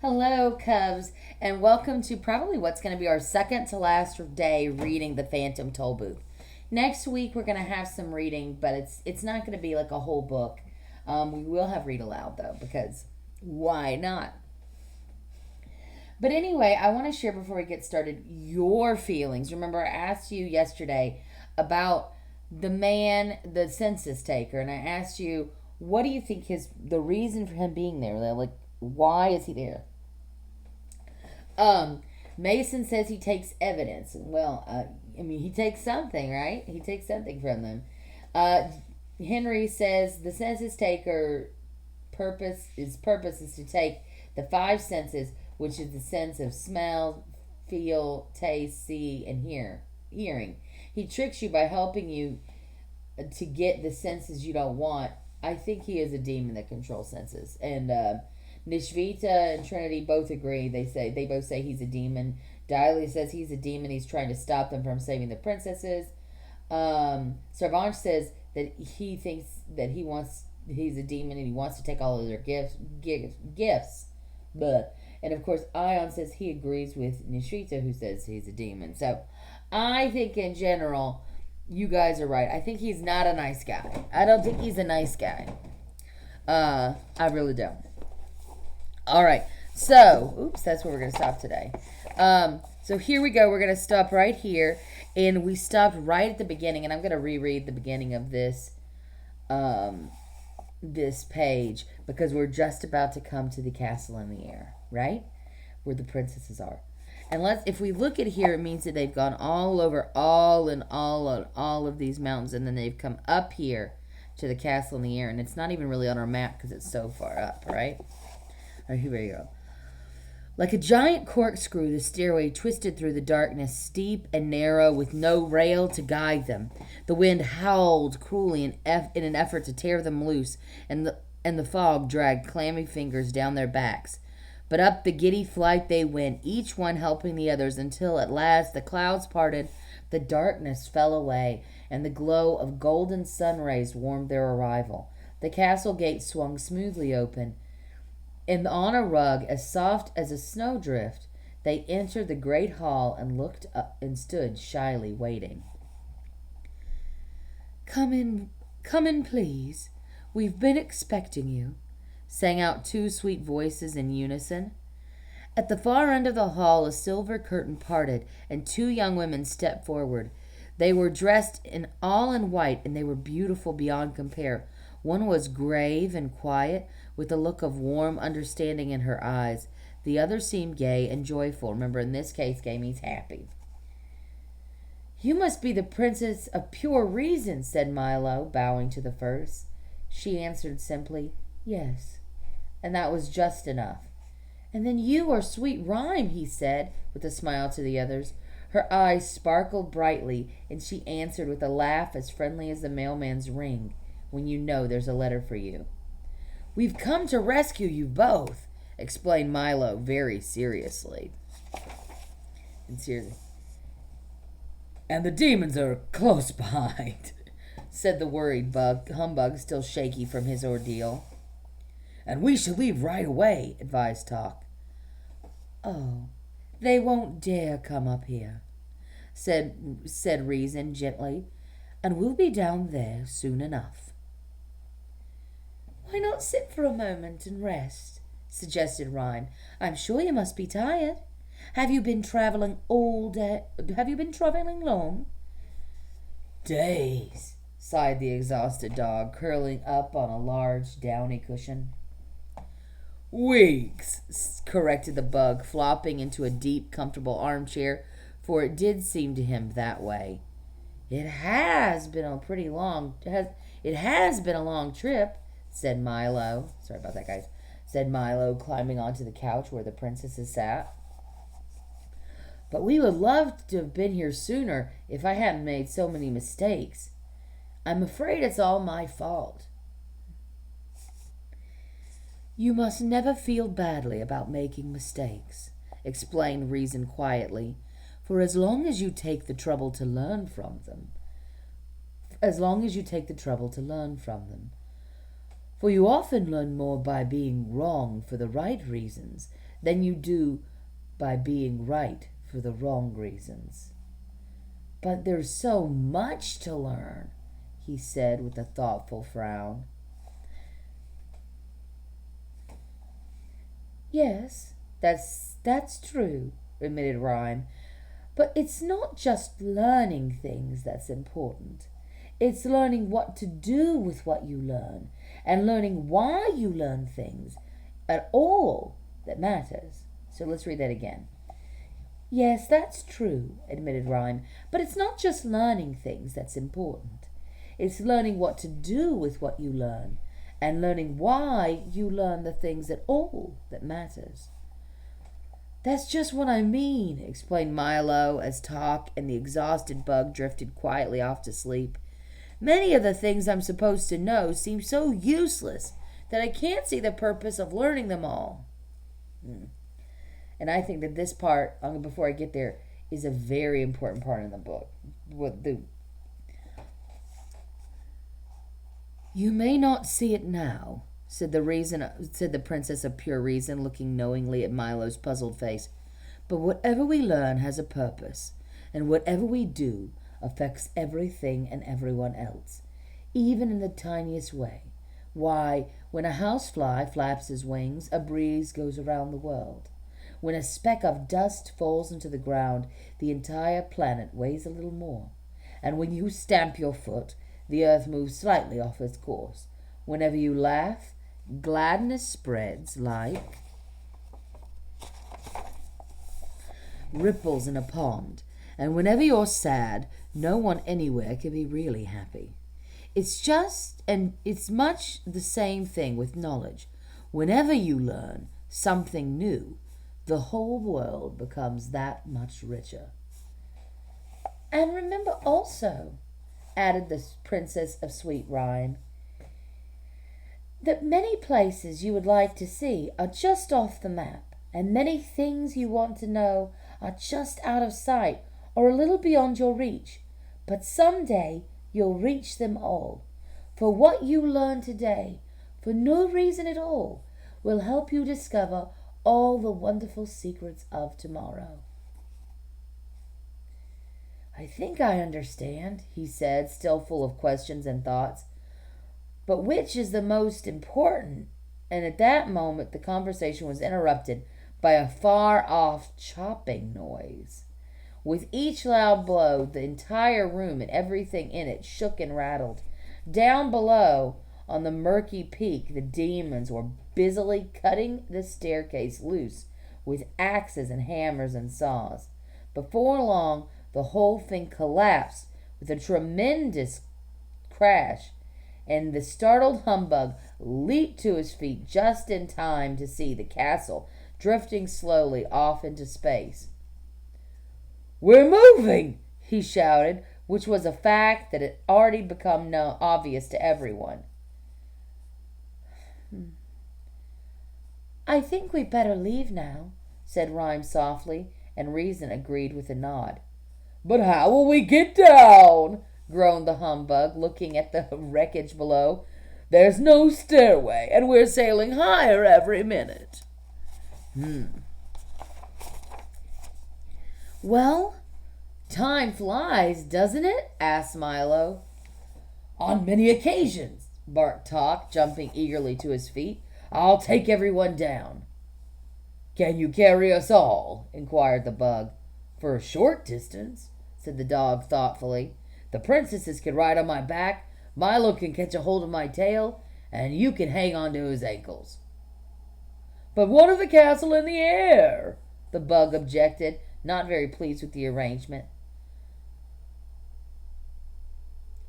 Hello, Cubs, and welcome to probably what's going to be our second to last day reading the Phantom Tollbooth. Next week we're going to have some reading, but it's not going to be like a whole book. We will have read aloud though, because why not? But anyway, I want to share before we get started your feelings. Remember, I asked you yesterday about the census taker, and I asked you, what do you think the reason for him being there? Like, why is he there? Um, Mason says he takes evidence. Well, he takes something, right? He takes something from them. Uh, Henry says the census taker purpose is to take the five senses, which is the sense of smell, feel, taste, see, and hearing. He tricks you by helping you to get the senses you don't want. I think he is a demon that controls senses, and Nishvita and Trinity both agree. They both say he's a demon. Diley says he's a demon. He's trying to stop them from saving the princesses. Sarvanch says that he thinks that he's a demon and he wants to take all of their gifts. But and of course Ion says he agrees with Nishvita, who says he's a demon. So I think in general you guys are right. I think he's not a nice guy. I don't think he's a nice guy. I really don't. All right. So, oops, that's where we're going to stop today. So here we go. We're going to stop right here. And we stopped right at the beginning. And I'm going to reread the beginning of this page, because we're just about to come to the castle in the air, right? Where the princesses are. And if we look at here, it means that they've gone all over all of these mountains. And then they've come up here to the castle in the air. And it's not even really on our map because it's so far up, right? All right, here we go. Like a giant corkscrew, the stairway twisted through the darkness, steep and narrow, with no rail to guide them. The wind howled cruelly in an effort to tear them loose, and the fog dragged clammy fingers down their backs. But up the giddy flight they went, each one helping the others, until at last the clouds parted, the darkness fell away, and the glow of golden sun rays warmed their arrival. The castle gate swung smoothly open, and on a rug as soft as a snowdrift, they entered the great hall and looked up and stood shyly waiting. Come in, please. We've been expecting you," sang out two sweet voices in unison. At the far end of the hall, a silver curtain parted, and two young women stepped forward. They were dressed all in white, and they were beautiful beyond compare. One was grave and quiet, with a look of warm understanding in her eyes. The other seemed gay and joyful. Remember, in this case, gay means happy. "You must be the Princess of Pure Reason," said Milo, bowing to the first. She answered simply, "Yes." And that was just enough. "And then you are Sweet Rhyme," he said, with a smile to the others. Her eyes sparkled brightly, and she answered with a laugh as friendly as the mailman's ring when you know there's a letter for you. "We've come to rescue you both," explained Milo very seriously. "And the demons are close behind," said the worried humbug, still shaky from his ordeal. "And we should leave right away," advised Talk. "Oh, they won't dare come up here," said Reason gently, "and we'll be down there soon enough." "Why not sit for a moment and rest?" suggested Rhyme. "I'm sure you must be tired. Have you been traveling all day? Have you been traveling long?" "Days," sighed the exhausted dog, curling up on a large downy cushion. "Weeks," corrected the bug, flopping into a deep, comfortable armchair, for it did seem to him that way. It has been a long trip," said Milo. Sorry about that, guys. Said Milo, climbing onto the couch where the princesses sat. "But we would love to have been here sooner if I hadn't made so many mistakes. I'm afraid it's all my fault." "You must never feel badly about making mistakes," explained Reason quietly, "for as long as you take the trouble to learn from them. For you often learn more by being wrong for the right reasons than you do by being right for the wrong reasons. But there's so much to learn, he said with a thoughtful frown. Yes, that's true, admitted Rhyme. But it's not just learning things that's important. It's learning what to do with what you learn and learning why you learn things at all that matters. So let's read that again. Yes, that's true, admitted Rhyme, but it's not just learning things that's important. It's learning what to do with what you learn and learning why you learn the things at all that matters. That's just what I mean, explained Milo as Talk and the exhausted Bug drifted quietly off to sleep. Many of the things I'm supposed to know seem so useless that I can't see the purpose of learning them all. And I think that this part, before I get there, is a very important part in the book. You may not see it now, said the Princess of Pure Reason, looking knowingly at Milo's puzzled face. But whatever we learn has a purpose, and whatever we do affects everything and everyone else, even in the tiniest way. Why, when a housefly flaps his wings, a breeze goes around the world. When a speck of dust falls into the ground, the entire planet weighs a little more. And when you stamp your foot, the earth moves slightly off its course. Whenever you laugh, gladness spreads like ripples in a pond. And whenever you're sad, no one anywhere can be really happy. It's much the same thing with knowledge. Whenever you learn something new, the whole world becomes that much richer. And remember also, added the Princess of Sweet Rhyme, that many places you would like to see are just off the map, and many things you want to know are just out of sight or a little beyond your reach. But someday you'll reach them all. For what you learn today, for no reason at all, will help you discover all the wonderful secrets of tomorrow. I think I understand, he said, still full of questions and thoughts. But which is the most important? And at that moment the conversation was interrupted by a far-off chopping noise. With each loud blow, the entire room and everything in it shook and rattled. Down below, on the murky peak, the demons were busily cutting the staircase loose with axes and hammers and saws. Before long, the whole thing collapsed with a tremendous crash, and the startled humbug leaped to his feet just in time to see the castle drifting slowly off into space. "We're moving!" he shouted, which was a fact that had already become obvious to everyone. I think we'd better leave now, said Rhyme softly, and Reason agreed with a nod. But how will we get down? Groaned the humbug, looking at the wreckage below. There's no stairway, and we're sailing higher every minute. Well, time flies, doesn't it? Asked Milo. On many occasions, barked Talk, jumping eagerly to his feet. I'll take everyone down. Can you carry us all? Inquired the bug. For a short distance, said the dog thoughtfully. The princesses can ride on my back, Milo can catch a hold of my tail, and you can hang on to his ankles. But what of the castle in the air? The bug objected, not very pleased with the arrangement.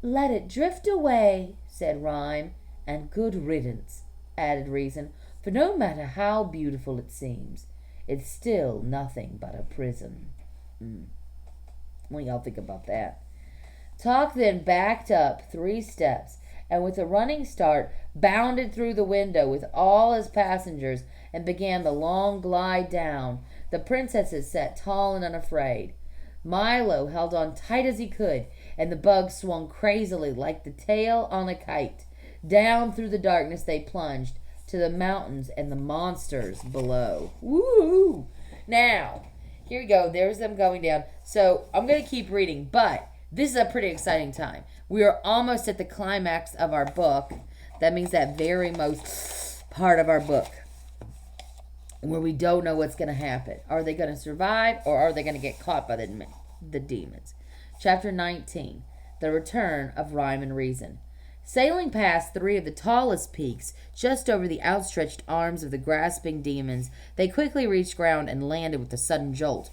Let it drift away, said Rhyme, and good riddance, added Reason, for no matter how beautiful it seems, it's still nothing but a prison. What do y'all think about that? Talk then backed up 3 steps, and with a running start, bounded through the window with all his passengers and began the long glide down. The princesses sat tall and unafraid. Milo held on tight as he could, and the bug swung crazily like the tail on a kite. Down through the darkness they plunged, to the mountains and the monsters below. Woo! Now, here we go. There's them going down. So I'm going to keep reading, but this is a pretty exciting time. We are almost at the climax of our book. That means that very most part of our book where we don't know what's going to happen. Are they going to survive, or are they going to get caught by the demons? Chapter 19, The Return of Rhyme and Reason. Sailing past 3 of the tallest peaks, just over the outstretched arms of the grasping demons, they quickly reached ground and landed with a sudden jolt.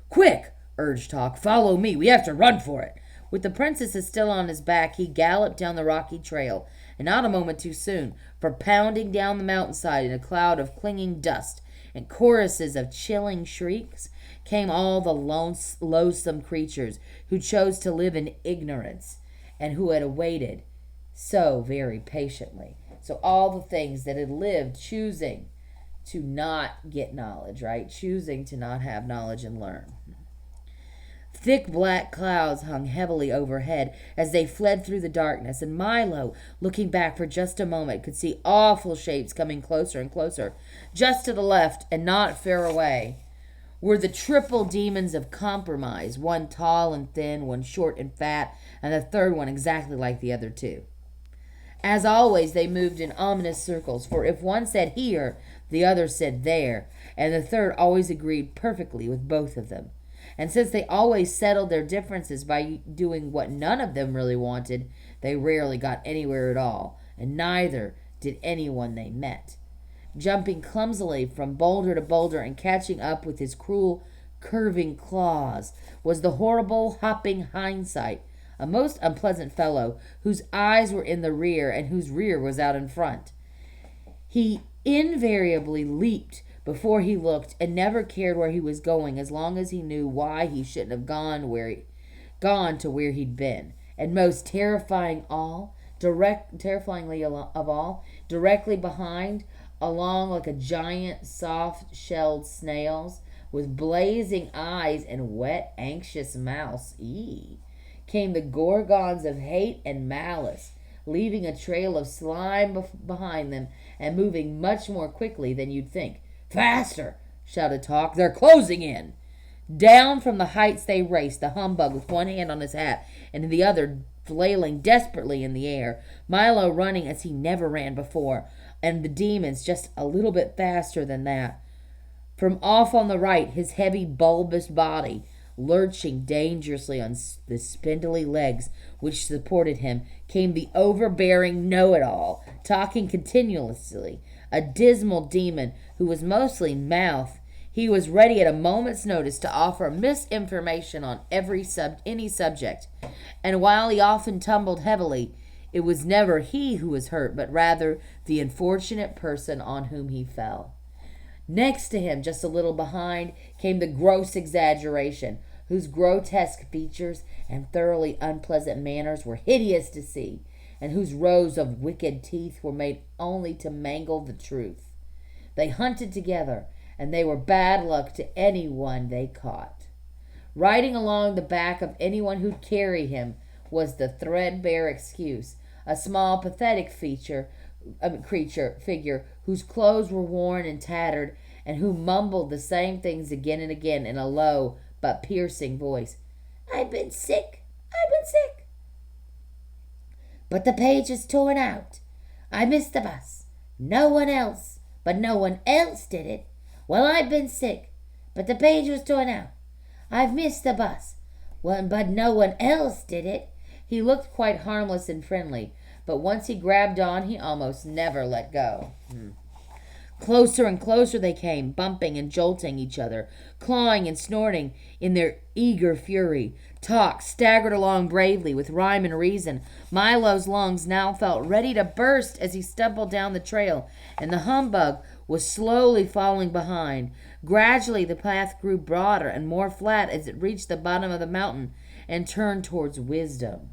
"Quick!" urged Hawk. "Follow me. We have to run for it." With the princesses still on his back, he galloped down the rocky trail, and not a moment too soon, for pounding down the mountainside in a cloud of clinging dust and choruses of chilling shrieks came all the loathsome creatures who chose to live in ignorance and who had awaited so very patiently. So all the things that had lived choosing to not get knowledge, right? Choosing to not have knowledge and learn. Thick black clouds hung heavily overhead as they fled through the darkness, and Milo, looking back for just a moment, could see awful shapes coming closer and closer. Just to the left, and not far away, were the triple demons of compromise, one tall and thin, one short and fat, and the third one exactly like the other two. As always, they moved in ominous circles, for if one said here, the other said there, and the third always agreed perfectly with both of them. And since they always settled their differences by doing what none of them really wanted, they rarely got anywhere at all, and neither did anyone they met. Jumping clumsily from boulder to boulder and catching up with his cruel, curving claws was the horrible, hopping Hindsight, a most unpleasant fellow whose eyes were in the rear and whose rear was out in front. He invariably leaped before he looked, and never cared where he was going as long as he knew why he shouldn't have gone to where he'd been. And most terrifyingly of all, directly behind, along like a giant soft-shelled snails with blazing eyes and wet, anxious mouths, came the gorgons of hate and malice, leaving a trail of slime behind them and moving much more quickly than you'd think. "Faster!" shouted Hawk. "They're closing in!" Down from the heights they raced, the humbug with one hand on his hat and the other flailing desperately in the air, Milo running as he never ran before, and the demons just a little bit faster than that. From off on the right, his heavy, bulbous body lurching dangerously on the spindly legs which supported him, came the overbearing know-it-all, talking continuously, a dismal demon who was mostly mouth. He was ready at a moment's notice to offer misinformation on any subject, and while he often tumbled heavily, it was never he who was hurt, but rather the unfortunate person on whom he fell. Next to him, just a little behind, came the gross exaggeration, whose grotesque features and thoroughly unpleasant manners were hideous to see, and whose rows of wicked teeth were made only to mangle the truth. They hunted together, and they were bad luck to anyone they caught. Riding along the back of anyone who'd carry him was the threadbare excuse, a small, pathetic figure whose clothes were worn and tattered, and who mumbled the same things again and again in a low but piercing voice. I've been sick. But the page is torn out. I missed the bus. No one else did it. Well, I've been sick, but the page was torn out. I've missed the bus. Well, but no one else did it. He looked quite harmless and friendly, but once he grabbed on, he almost never let go. Closer and closer they came, bumping and jolting each other, clawing and snorting in their eager fury. Talk staggered along bravely with rhyme and reason. Milo's lungs now felt ready to burst as he stumbled down the trail, and the humbug was slowly falling behind. Gradually the path grew broader and more flat as it reached the bottom of the mountain and turned towards wisdom.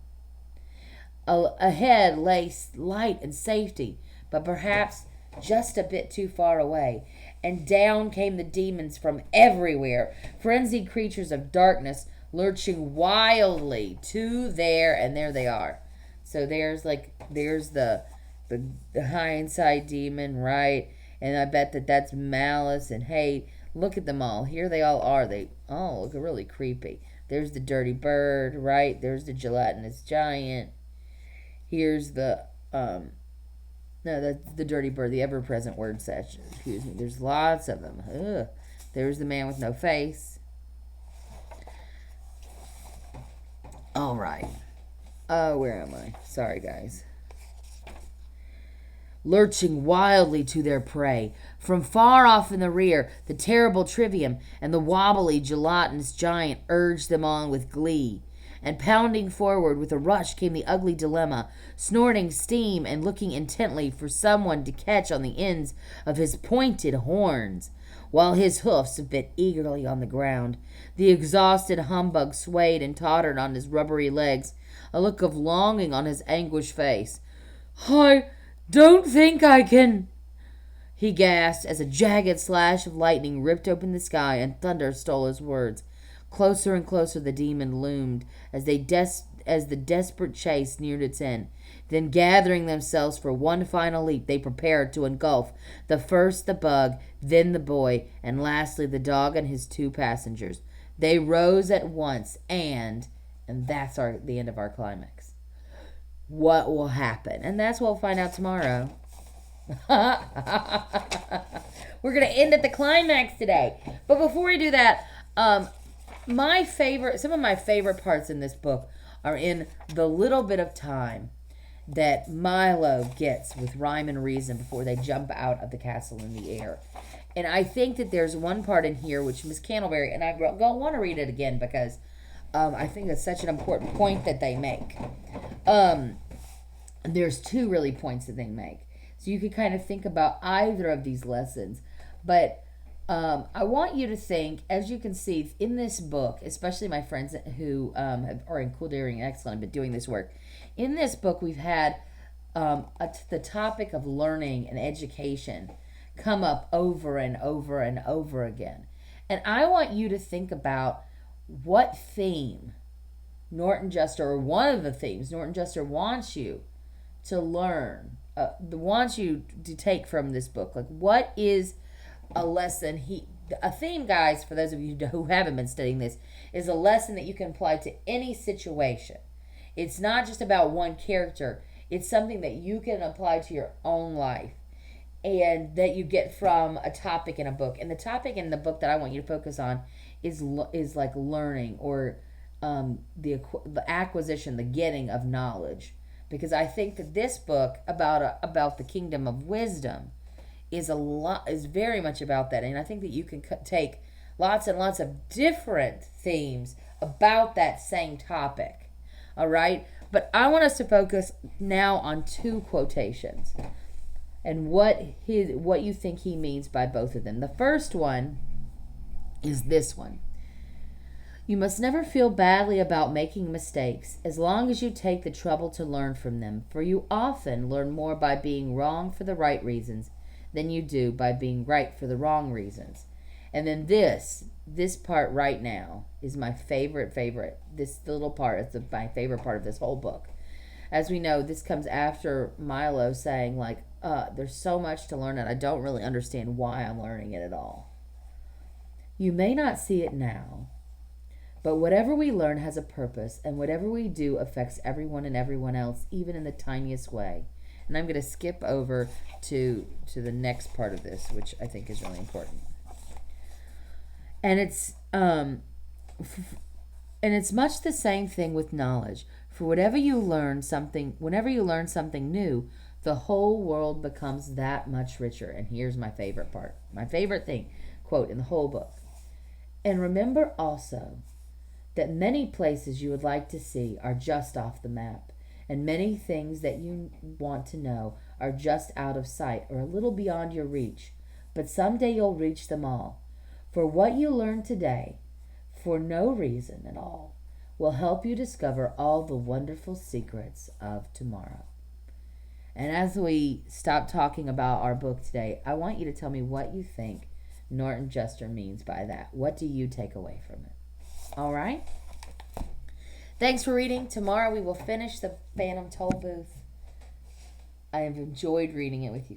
Ahead lay light and safety, but perhaps just a bit too far away, and down came the demons from everywhere, frenzied creatures of darkness lurching wildly to there, and there they are. So there's the the hindsight demon, right? And I bet that's malice and hate. Look at them all. Here they all are. They all look really creepy. There's the dirty bird, right? There's the gelatinous giant. Here's the no, that's the dirty bird, the ever-present word section. Excuse me. There's lots of them. Ugh. There's the man with no face. All right. Where am I? Sorry, guys. Lurching wildly to their prey. From far off in the rear, the terrible Trivium and the wobbly gelatinous giant urged them on with glee. And pounding forward with a rush came the ugly dilemma, snorting steam and looking intently for someone to catch on the ends of his pointed horns, while his hoofs bit eagerly on the ground. The exhausted humbug swayed and tottered on his rubbery legs, a look of longing on his anguished face. "I don't think I can," he gasped as a jagged slash of lightning ripped open the sky and thunder stole his words. Closer and closer the demon loomed as the desperate chase neared its end. Then, gathering themselves for one final leap, they prepared to engulf first the bug, then the boy, and lastly the dog and his 2 passengers. They rose at once, and that's the end of our climax. What will happen? And that's what we'll find out tomorrow. We're going to end at the climax today. But before we do that, some of my favorite parts in this book are in the little bit of time that Milo gets with Rhyme and Reason before they jump out of the castle in the air. And I think that there's one part in here which Miss Candleberry, and I want to read it again because I think it's such an important point that they make. There's 2 really points that they make. So you could kind of think about either of these lessons. But I want you to think, as you can see in this book, especially my friends who are in Cool, Daring, Excellent, have been doing this work. In this book, we've had the topic of learning and education come up over and over and over again. And I want you to think about what theme Norton Juster, or one of the themes Norton Juster wants you to learn, wants you to take from this book. Like, what is a lesson a theme, guys, for those of you who haven't been studying this, is a lesson that you can apply to any situation. It's not just about one character. It's something that you can apply to your own life and that you get from a topic in a book. And the topic in the book that I want you to focus on is like learning, or the acquisition, the getting of knowledge. Because I think that this book about the kingdom of wisdom is very much about that. And I think that you can take lots and lots of different themes about that same topic. All right? But I want us to focus now on 2 quotations and what you think he means by both of them. The first one is this one. "You must never feel badly about making mistakes as long as you take the trouble to learn from them, for you often learn more by being wrong for the right reasons than you do by being right for the wrong reasons." And then this part right now is my favorite. This little part is my favorite part of this whole book. As we know, this comes after Milo saying, like, there's so much to learn and I don't really understand why I'm learning it at all. "You may not see it now, but whatever we learn has a purpose, and whatever we do affects everyone and everyone else, even in the tiniest way." And I'm going to skip over to the next part of this, which I think is really important. And it's much the same thing with knowledge. For whenever you learn something new, the whole world becomes that much richer. And here's my favorite part, my favorite thing, quote, in the whole book. "And remember also that many places you would like to see are just off the map, and many things that you want to know are just out of sight or a little beyond your reach. But someday you'll reach them all. For what you learn today, for no reason at all, will help you discover all the wonderful secrets of tomorrow." And as we stop talking about our book today, I want you to tell me what you think Norton Juster means by that. What do you take away from it? All right? Thanks for reading. Tomorrow we will finish the Phantom Tollbooth. I have enjoyed reading it with you guys.